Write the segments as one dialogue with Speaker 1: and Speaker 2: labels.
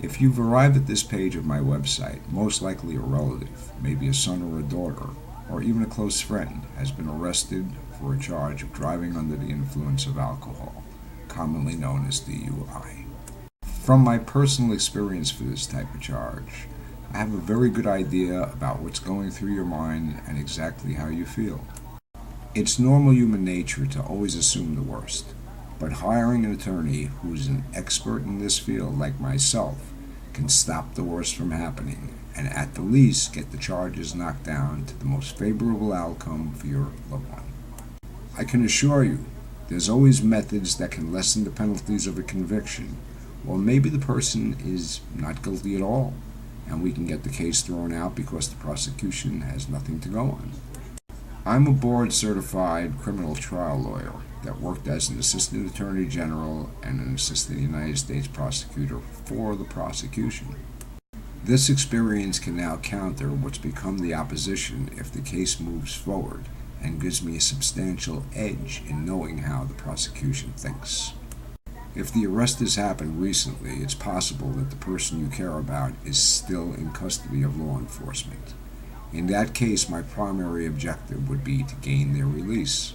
Speaker 1: If you've arrived at this page of my website, most likely a relative, maybe a son or a daughter, or even a close friend, has been arrested for a charge of driving under the influence of alcohol, commonly known as DUI. From my personal experience for this type of charge, I have a very good idea about what's going through your mind and exactly how you feel. It's normal human nature to always assume the worst, but hiring an attorney who is an expert in this field like myself can stop the worst from happening and at the least get the charges knocked down to the most favorable outcome for your loved one. I can assure you, there's always methods that can lessen the penalties of a conviction, or maybe the person is not guilty at all, and we can get the case thrown out because the prosecution has nothing to go on. I'm a board-certified criminal trial lawyer that worked as an assistant attorney general and an assistant United States prosecutor for the prosecution. This experience can now counter what's become the opposition if the case moves forward and gives me a substantial edge in knowing how the prosecution thinks. If the arrest has happened recently, it's possible that the person you care about is still in custody of law enforcement. In that case, my primary objective would be to gain their release.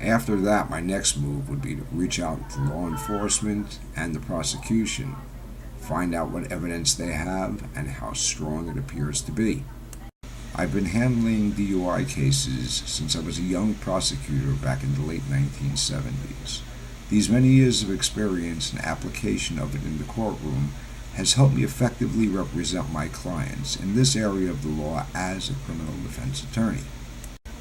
Speaker 1: After that, my next move would be to reach out to law enforcement and the prosecution, find out what evidence they have and how strong it appears to be. I've been handling DUI cases since I was a young prosecutor back in the late 1970s. These many years of experience and application of it in the courtroom has helped me effectively represent my clients in this area of the law as a criminal defense attorney.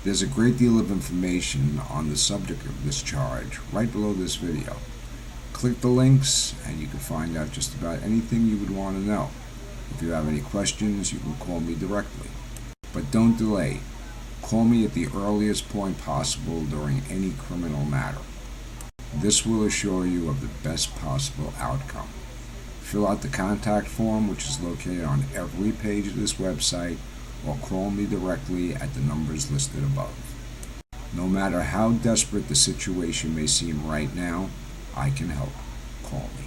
Speaker 1: There's a great deal of information on the subject of this charge right below this video. Click the links and you can find out just about anything you would want to know. If you have any questions, you can call me directly. But don't delay. Call me at the earliest point possible during any criminal matter. This will assure you of the best possible outcome. Fill out the contact form, which is located on every page of this website, or call me directly at the numbers listed above. No matter how desperate the situation may seem right now, I can help. Call me.